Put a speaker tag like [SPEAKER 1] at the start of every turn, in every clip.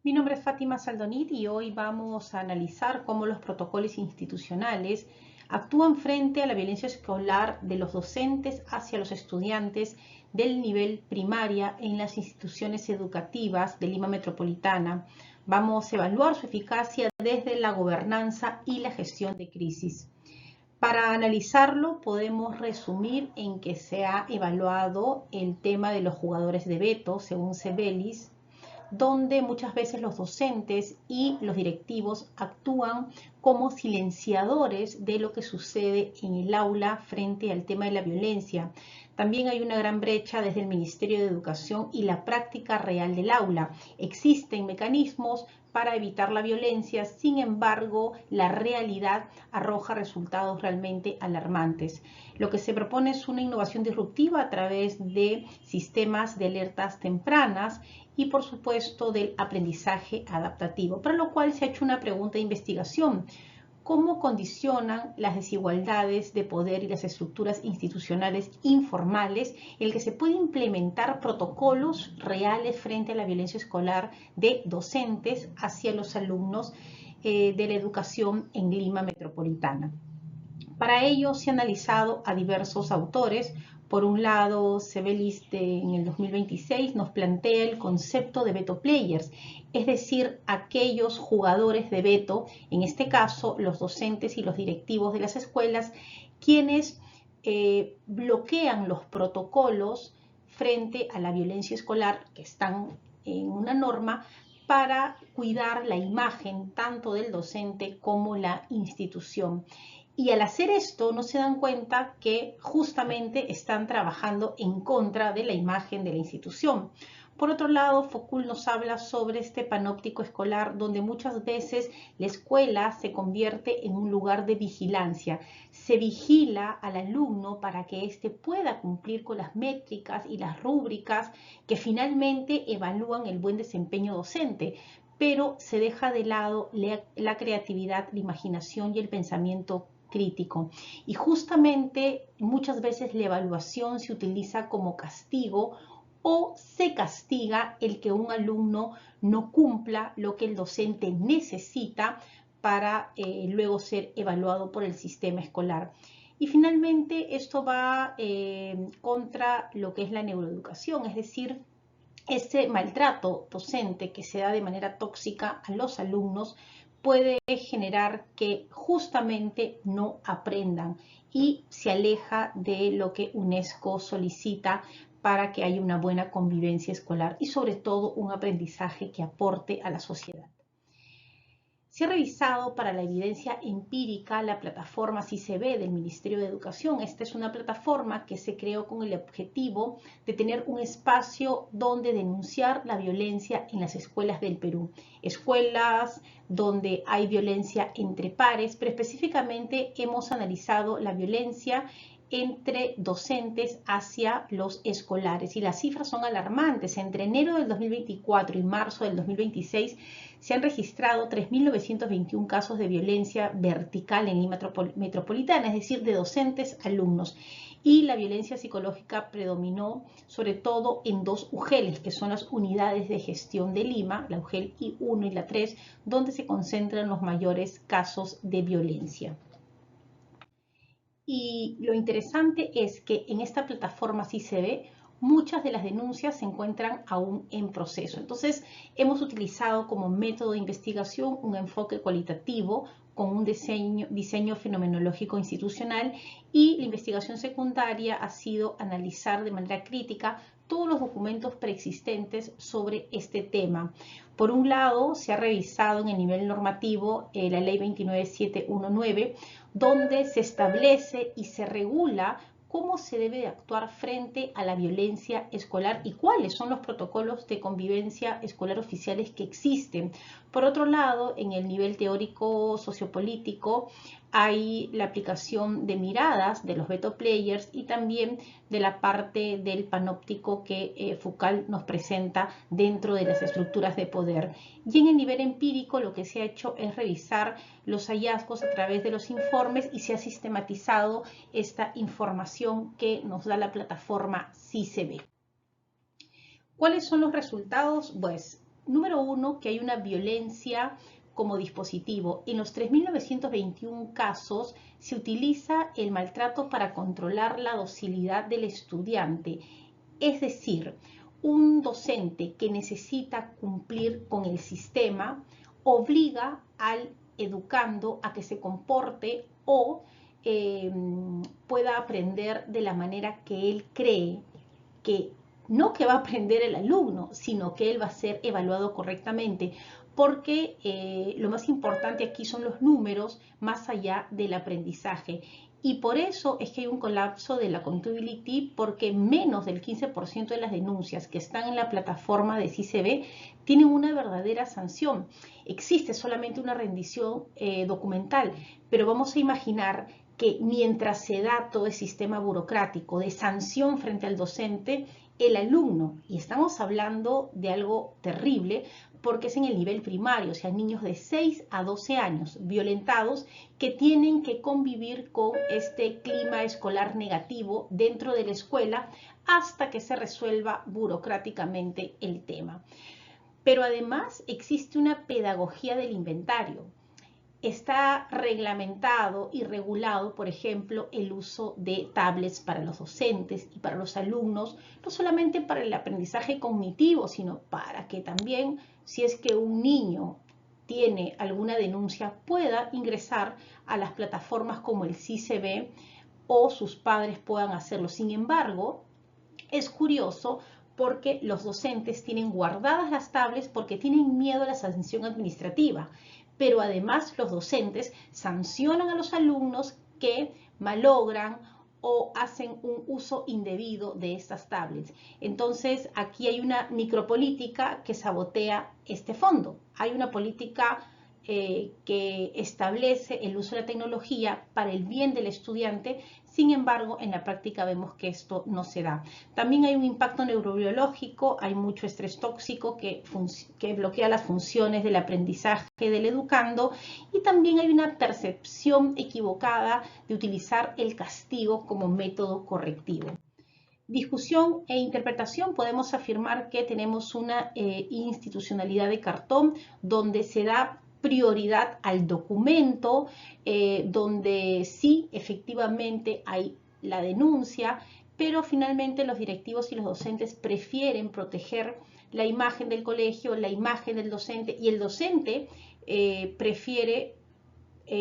[SPEAKER 1] Mi nombre es Fátima Saldonit y hoy vamos a analizar cómo los protocolos institucionales actúan frente a la violencia escolar de los docentes hacia los estudiantes del nivel primaria en las instituciones educativas de Lima Metropolitana. Vamos a evaluar su eficacia desde la gobernanza y la gestión de crisis. Para analizarlo, podemos resumir en que se ha evaluado el tema de los jugadores de veto, según Cebelis, donde muchas veces los docentes y los directivos actúan como silenciadores de lo que sucede en el aula frente al tema de la violencia. También hay una gran brecha desde el Ministerio de Educación y la práctica real del aula. Existen mecanismos para evitar la violencia, sin embargo, la realidad arroja resultados realmente alarmantes. Lo que se propone es una innovación disruptiva a través de sistemas de alertas tempranas y por supuesto del aprendizaje adaptativo, para lo cual se ha hecho una pregunta de investigación. ¿Cómo condicionan las desigualdades de poder y las estructuras institucionales informales el que se puede implementar protocolos reales frente a la violencia escolar de docentes hacia los alumnos de la educación en Lima Metropolitana? Para ello se ha analizado a diversos autores. Por un lado, Cebelis en el 2026 nos plantea el concepto de veto players, es decir, aquellos jugadores de veto, en este caso los docentes y los directivos de las escuelas, quienes bloquean los protocolos frente a la violencia escolar que están en una norma para cuidar la imagen tanto del docente como la institución. Y al hacer esto no se dan cuenta que justamente están trabajando en contra de la imagen de la institución. Por otro lado, Foucault nos habla sobre este panóptico escolar donde muchas veces la escuela se convierte en un lugar de vigilancia. Se vigila al alumno para que éste pueda cumplir con las métricas y las rúbricas que finalmente evalúan el buen desempeño docente, pero se deja de lado la creatividad, la imaginación y el pensamiento crítico. Y justamente muchas veces la evaluación se utiliza como castigo o se castiga el que un alumno no cumpla lo que el docente necesita para luego ser evaluado por el sistema escolar. Y finalmente esto va contra lo que es la neuroeducación, es decir, ese maltrato docente que se da de manera tóxica a los alumnos puede generar que justamente no aprendan y se aleja de lo que UNESCO solicita para que haya una buena convivencia escolar y sobre todo un aprendizaje que aporte a la sociedad. Se ha revisado para la evidencia empírica la plataforma CICB del Ministerio de Educación. Esta es una plataforma que se creó con el objetivo de tener un espacio donde denunciar la violencia en las escuelas del Perú. Escuelas donde hay violencia entre pares, pero específicamente hemos analizado la violencia entre docentes hacia los escolares. Y las cifras son alarmantes. Entre enero del 2024 y marzo del 2026 se han registrado 3.921 casos de violencia vertical en Lima Metropolitana, es decir, de docentes a alumnos. Y la violencia psicológica predominó sobre todo en dos UGELs, que son las unidades de gestión de Lima, la UGEL I1 y la 3, donde se concentran los mayores casos de violencia. Y lo interesante es que en esta plataforma CICB muchas de las denuncias se encuentran aún en proceso. Entonces, hemos utilizado como método de investigación un enfoque cualitativo con un diseño fenomenológico institucional, y la investigación secundaria ha sido analizar de manera crítica todos los documentos preexistentes sobre este tema. Por un lado, se ha revisado en el nivel normativo la Ley 29719, donde se establece y se regula cómo se debe de actuar frente a la violencia escolar y cuáles son los protocolos de convivencia escolar oficiales que existen. Por otro lado, en el nivel teórico sociopolítico hay la aplicación de miradas de los veto players y también de la parte del panóptico que Foucault nos presenta dentro de las estructuras de poder. Y en el nivel empírico lo que se ha hecho es revisar los hallazgos a través de los informes y se ha sistematizado esta información que nos da la plataforma CICB. ¿Cuáles son los resultados? Pues número uno, que hay una violencia como dispositivo. En los 3.921 casos se utiliza el maltrato para controlar la docilidad del estudiante. Es decir, un docente que necesita cumplir con el sistema obliga al educando a que se comporte o pueda aprender de la manera que él cree que no que va a aprender el alumno, sino que él va a ser evaluado correctamente, porque lo más importante aquí son los números más allá del aprendizaje. Y por eso es que hay un colapso de la accountability, porque menos del 15% de las denuncias que están en la plataforma de CICB tienen una verdadera sanción. Existe solamente una rendición documental, pero vamos a imaginar que mientras se da todo el sistema burocrático de sanción frente al docente, el alumno, y estamos hablando de algo terrible porque es en el nivel primario, o sea, niños de 6 a 12 años violentados que tienen que convivir con este clima escolar negativo dentro de la escuela hasta que se resuelva burocráticamente el tema. Pero además existe una pedagogía del inventario. Está reglamentado y regulado, por ejemplo, el uso de tablets para los docentes y para los alumnos, no solamente para el aprendizaje cognitivo, sino para que también, si es que un niño tiene alguna denuncia, pueda ingresar a las plataformas como el CICB o sus padres puedan hacerlo. Sin embargo, es curioso porque los docentes tienen guardadas las tablets porque tienen miedo a la sanción administrativa, pero además los docentes sancionan a los alumnos que malogran o hacen un uso indebido de estas tablets. Entonces, aquí hay una micropolítica que sabotea este fondo. Hay una política que establece el uso de la tecnología para el bien del estudiante. Sin embargo, en la práctica vemos que esto no se da. También hay un impacto neurobiológico, hay mucho estrés tóxico que bloquea las funciones del aprendizaje del educando, y también hay una percepción equivocada de utilizar el castigo como método correctivo. Discusión e interpretación, podemos afirmar que tenemos una institucionalidad de cartón donde se da prioridad al documento, donde sí, efectivamente hay la denuncia, pero finalmente los directivos y los docentes prefieren proteger la imagen del colegio, la imagen del docente, y el docente prefiere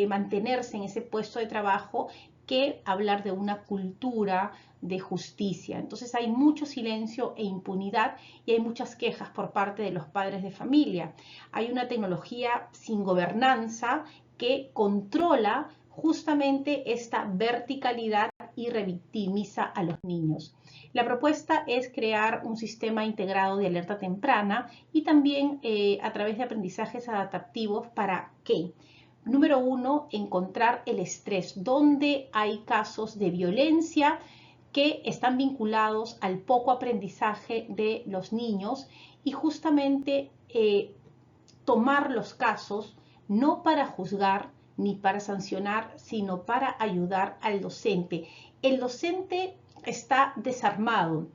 [SPEAKER 1] mantenerse en ese puesto de trabajo que hablar de una cultura de justicia. Entonces hay mucho silencio e impunidad y hay muchas quejas por parte de los padres de familia. Hay una tecnología sin gobernanza que controla justamente esta verticalidad y revictimiza a los niños. La propuesta es crear un sistema integrado de alerta temprana y también a través de aprendizajes adaptativos para que número uno, encontrar el estrés, donde hay casos de violencia que están vinculados al poco aprendizaje de los niños, y justamente tomar los casos no para juzgar ni para sancionar, sino para ayudar al docente. El docente está desarmado,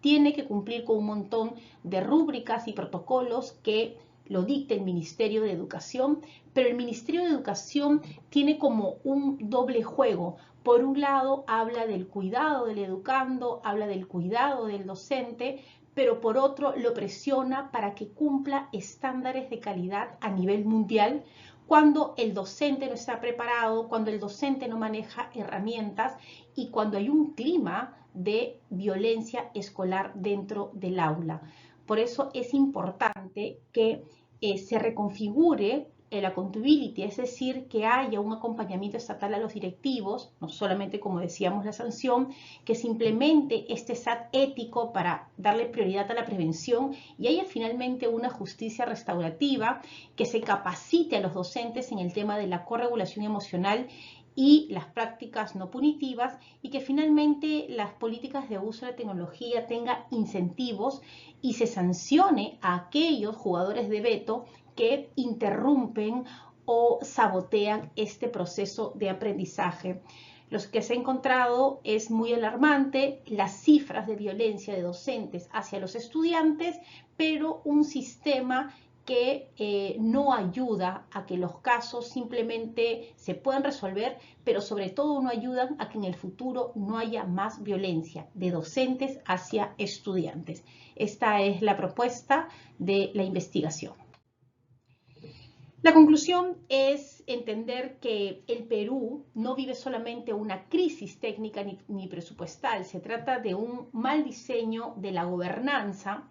[SPEAKER 1] tiene que cumplir con un montón de rúbricas y protocolos que lo dicta el Ministerio de Educación, pero el Ministerio de Educación tiene como un doble juego. Por un lado, habla del cuidado del educando, habla del cuidado del docente, pero por otro lo presiona para que cumpla estándares de calidad a nivel mundial, cuando el docente no está preparado, cuando el docente no maneja herramientas y cuando hay un clima de violencia escolar dentro del aula. Por eso es importante que se reconfigure el accountability, es decir, que haya un acompañamiento estatal a los directivos, no solamente, como decíamos, la sanción, que se implemente este SAT ético para darle prioridad a la prevención y haya finalmente una justicia restaurativa, que se capacite a los docentes en el tema de la corregulación emocional y las prácticas no punitivas, y que finalmente las políticas de uso de tecnología tengan incentivos y se sancione a aquellos jugadores de veto que interrumpen o sabotean este proceso de aprendizaje. Lo que se ha encontrado es muy alarmante, las cifras de violencia de docentes hacia los estudiantes, pero un sistema que no ayuda a que los casos simplemente se puedan resolver, pero sobre todo no ayudan a que en el futuro no haya más violencia de docentes hacia estudiantes. Esta es la propuesta de la investigación. La conclusión es entender que el Perú no vive solamente una crisis técnica ni presupuestal, se trata de un mal diseño de la gobernanza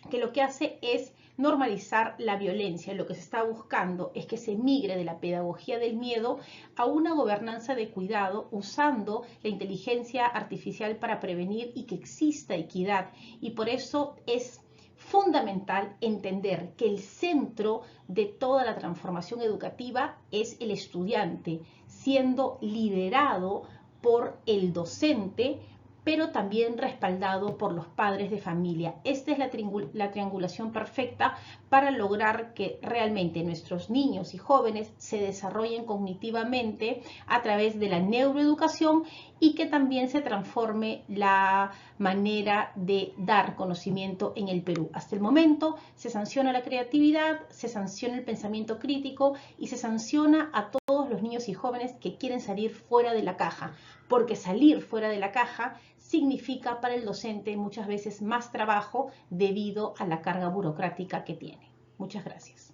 [SPEAKER 1] que lo que hace es normalizar la violencia. Lo que se está buscando es que se migre de la pedagogía del miedo a una gobernanza de cuidado usando la inteligencia artificial para prevenir y que exista equidad. Y por eso es fundamental entender que el centro de toda la transformación educativa es el estudiante, siendo liderado por el docente, pero también respaldado por los padres de familia. Esta es la triangulación perfecta para lograr que realmente nuestros niños y jóvenes se desarrollen cognitivamente a través de la neuroeducación y que también se transforme la manera de dar conocimiento en el Perú. Hasta el momento se sanciona la creatividad, se sanciona el pensamiento crítico y se sanciona a todos los niños y jóvenes que quieren salir fuera de la caja, porque salir fuera de la caja significa para el docente muchas veces más trabajo debido a la carga burocrática que tiene. Muchas gracias.